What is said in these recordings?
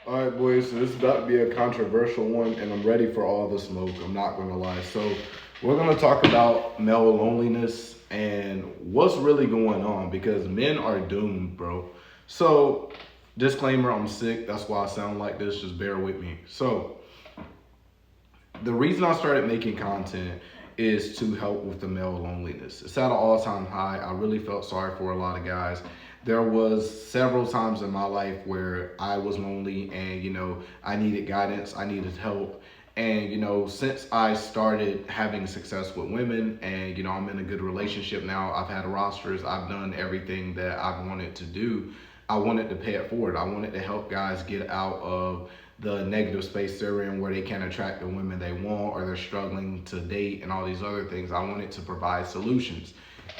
All right, boys. So this is about to be a controversial one, and I'm ready for all the smoke. I'm not gonna lie. So we're gonna talk about male loneliness and what's really going on because men are doomed, bro. So disclaimer: I'm sick. That's why I sound like this. Just bear with me. So the reason I started making content is to help with the male loneliness. It's at an all-time high. I really felt sorry for a lot of guys. There was several times in my life where I was lonely and I needed guidance, I needed help. And since I started having success with women and I'm in a good relationship now, I've had rosters, I've done everything that I've wanted to do. I wanted to pay it forward. I wanted to help guys get out of the negative space they're in where they can't attract the women they want or they're struggling to date and all these other things. I wanted to provide solutions.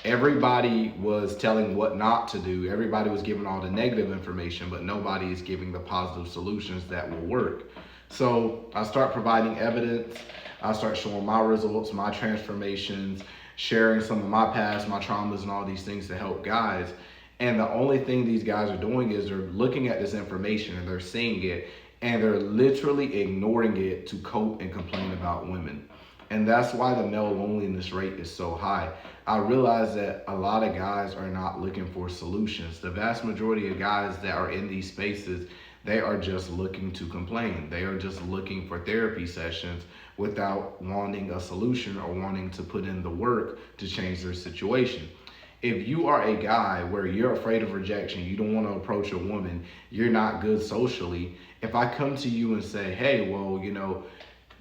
Everybody was telling what not to do. Everybody was giving all the negative information, but nobody is giving the positive solutions that will work. So I start providing evidence. I start showing my results, my transformations, sharing some of my past, my traumas, and all these things to help guys. And the only thing these guys are doing is they're looking at this information and they're seeing it and they're literally ignoring it to cope and complain about women. And that's why the male loneliness rate is so high. I realize that a lot of guys are not looking for solutions. The vast majority of guys that are in these spaces, they are just looking to complain. They are just looking for therapy sessions without wanting a solution or wanting to put in the work to change their situation. If you are a guy where you're afraid of rejection, you don't want to approach a woman, you're not good socially. If I come to you and say, hey, well,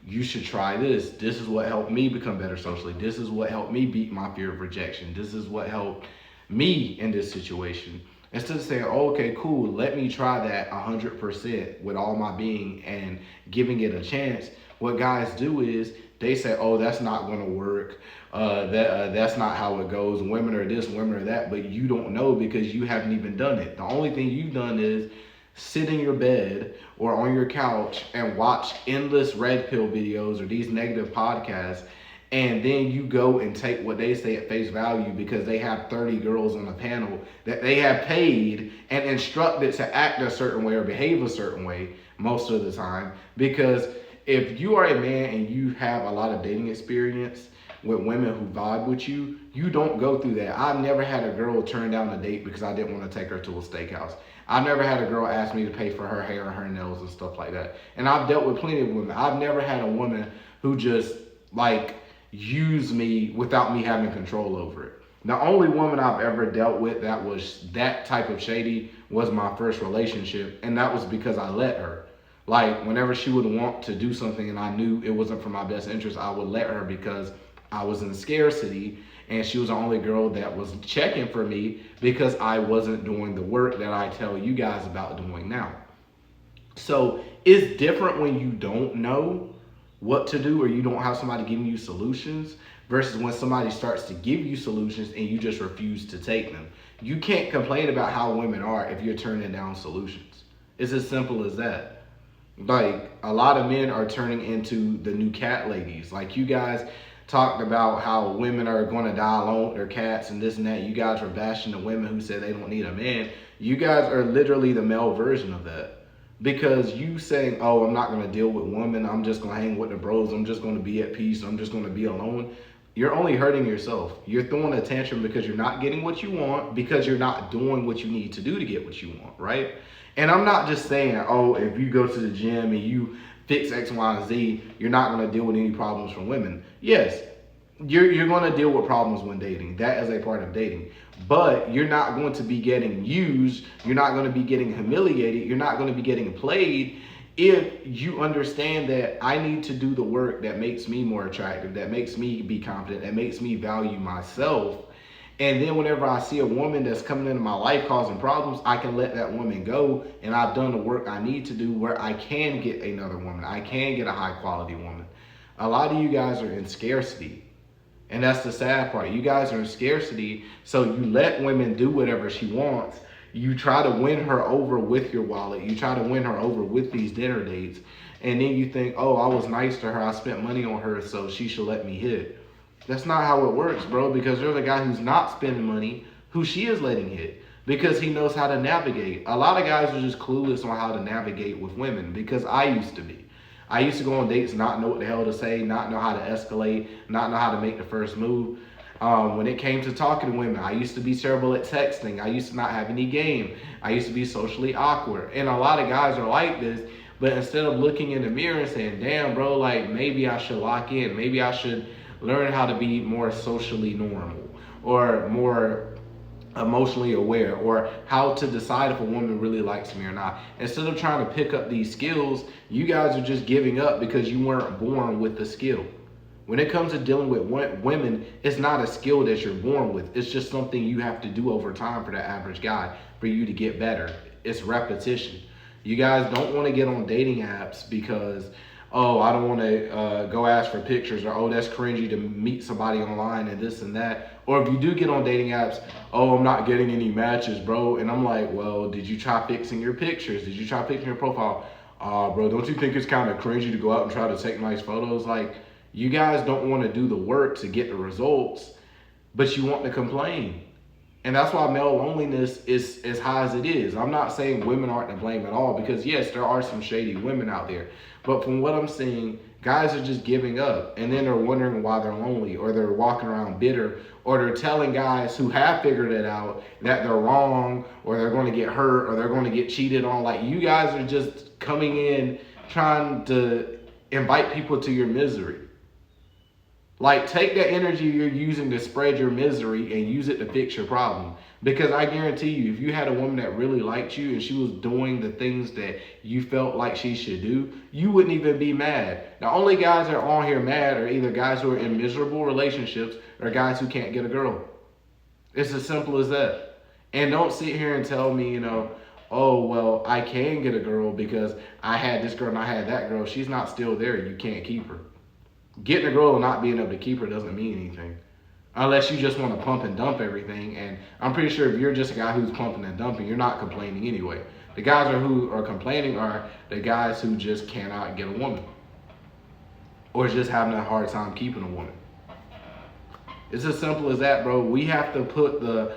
you should try this. This is what helped me become better socially. This is what helped me beat my fear of rejection. This is what helped me in this situation. Instead of saying, oh, okay, cool, let me try that 100% with all my being and giving it a chance, what guys do is they say, oh, that's not going to work. That's not how it goes. Women are this, women are that, but you don't know because you haven't even done it. The only thing you've done is sit in your bed or on your couch and watch endless red pill videos or these negative podcasts, and then you go and take what they say at face value because they have 30 girls on a panel that they have paid and instructed to act a certain way or behave a certain way most of the time. Because if you are a man and you have a lot of dating experience with women who vibe with you, you don't go through that. I've never had a girl turn down a date because I didn't want to take her to a steakhouse. I've never had a girl ask me to pay for her hair and her nails and stuff like that. And I've dealt with plenty of women. I've never had a woman who just like used me without me having control over it. The only woman I've ever dealt with that was that type of shady was my first relationship, and that was because I let her. Like whenever she would want to do something and I knew it wasn't for my best interest, I would let her because I was in scarcity and she was the only girl that was checking for me because I wasn't doing the work that I tell you guys about doing now. So it's different when you don't know what to do or you don't have somebody giving you solutions versus when somebody starts to give you solutions and you just refuse to take them. You can't complain about how women are if you're turning down solutions. It's as simple as that. Like a lot of men are turning into the new cat ladies. Like you guys talked about how women are going to die alone with their cats and this and that. You guys are bashing the women who said they don't need a man. You guys are literally the male version of that. Because you saying, oh, I'm not going to deal with women. I'm just going to hang with the bros. I'm just going to be at peace. I'm just going to be alone. You're only hurting yourself. You're throwing a tantrum because you're not getting what you want because you're not doing what you need to do to get what you want, right? And I'm not just saying, oh, if you go to the gym and you fix X, Y, and Z, you're not going to deal with any problems from women. Yes, you're going to deal with problems when dating. That is a part of dating. But you're not going to be getting used. You're not going to be getting humiliated. You're not going to be getting played if you understand that I need to do the work that makes me more attractive, that makes me be confident, that makes me value myself. And then whenever I see a woman that's coming into my life causing problems, I can let that woman go and I've done the work I need to do where I can get another woman. I can get a high quality woman. A lot of you guys are in scarcity. And that's the sad part. You guys are in scarcity, so you let women do whatever she wants. You try to win her over with your wallet. You try to win her over with these dinner dates. And then you think, oh, I was nice to her. I spent money on her, so she should let me hit. That's not how it works, bro, because there's a guy who's not spending money who she is letting hit. because he knows how to navigate. A lot of guys are just clueless on how to navigate with women, because I used to be. I used to go on dates, not know what the hell to say, not know how to escalate, not know how to make the first move. When it came to talking to women, I used to be terrible at texting. I used to not have any game. I used to be socially awkward. And a lot of guys are like this, but instead of looking in the mirror and saying, damn, bro, like maybe I should lock in. Maybe I should learn how to be more socially normal or more emotionally aware, or how to decide if a woman really likes me or not. Instead of trying to pick up these skills, you guys are just giving up because you weren't born with the skill. When it comes to dealing with women, it's not a skill that you're born with. It's just something you have to do over time for the average guy for you to get better. It's repetition. You guys don't want to get on dating apps because, oh, I don't want to go ask for pictures, or, oh, that's cringy to meet somebody online and this and that. Or if you do get on dating apps, oh, I'm not getting any matches, bro. And I'm like, well, did you try fixing your pictures? Did you try fixing your profile? Bro, don't you think it's kind of cringy to go out and try to take nice photos? Like, you guys don't want to do the work to get the results, but you want to complain. And that's why male loneliness is as high as it is. I'm not saying women aren't to blame at all, because yes, there are some shady women out there. But from what I'm seeing, guys are just giving up, and then they're wondering why they're lonely, or they're walking around bitter, or they're telling guys who have figured it out that they're wrong, or they're going to get hurt, or they're going to get cheated on. Like, you guys are just coming in trying to invite people to your misery. Like, take that energy you're using to spread your misery and use it to fix your problem. Because I guarantee you, if you had a woman that really liked you and she was doing the things that you felt like she should do, you wouldn't even be mad. The only guys that are on here mad are either guys who are in miserable relationships or guys who can't get a girl. It's as simple as that. And don't sit here and tell me, oh, well, I can get a girl because I had this girl and I had that girl. She's not still there. You can't keep her. Getting a girl and not being able to keep her doesn't mean anything. Unless you just want to pump and dump everything. And I'm pretty sure if you're just a guy who's pumping and dumping, you're not complaining anyway. The guys who are complaining are the guys who just cannot get a woman. Or just having a hard time keeping a woman. It's as simple as that, bro. We have to put the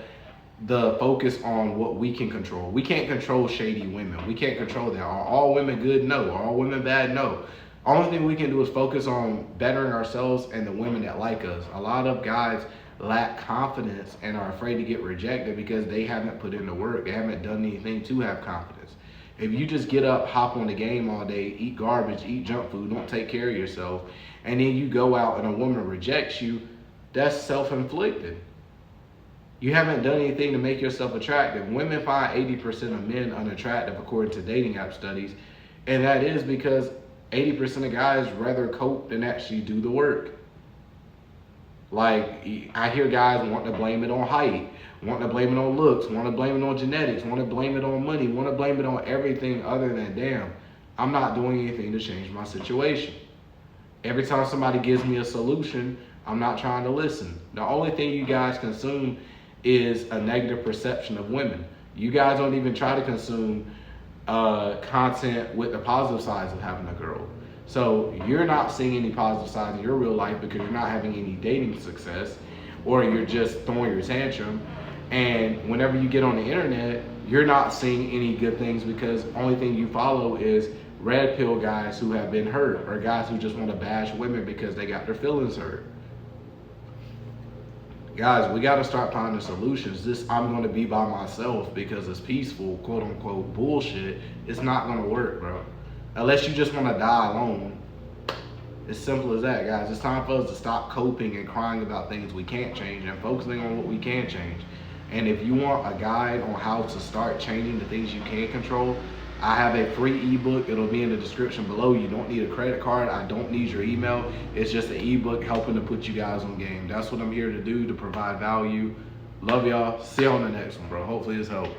focus on what we can control. We can't control shady women. We can't control that. Are all women good? No. Are all women bad? No. Only thing we can do is focus on bettering ourselves and the women that like us. A lot of guys lack confidence and are afraid to get rejected because they haven't put in the work. They haven't done anything to have confidence. If you just get up, hop on the game all day, eat garbage, eat junk food, don't take care of yourself, and then you go out and a woman rejects you, that's self-inflicted. You haven't done anything to make yourself attractive. Women find 80% of men unattractive according to dating app studies, and that is because 80% of guys rather cope than actually do the work. Like, I hear guys want to blame it on height, want to blame it on looks, want to blame it on genetics, want to blame it on money, want to blame it on everything other than, damn, I'm not doing anything to change my situation. Every time somebody gives me a solution, I'm not trying to listen. The only thing you guys consume is a negative perception of women. You guys don't even try to consume content with the positive sides of having a girl. So you're not seeing any positive sides in your real life because you're not having any dating success, or you're just throwing your tantrum. And whenever you get on the internet, you're not seeing any good things because only thing you follow is red pill guys who have been hurt, or guys who just want to bash women because they got their feelings hurt. Guys, we got to start finding solutions. This I'm going to be by myself because it's peaceful, quote unquote, bullshit, it's not going to work, bro. Unless you just want to die alone. It's simple as that, guys. It's time for us to stop coping and crying about things we can't change and focusing on what we can change. And if you want a guide on how to start changing the things you can control, I have a free ebook. It'll be in the description below. You don't need a credit card. I don't need your email. It's just an ebook helping to put you guys on game. That's what I'm here to do, to provide value. Love y'all. See you on the next one, bro. Hopefully this helped.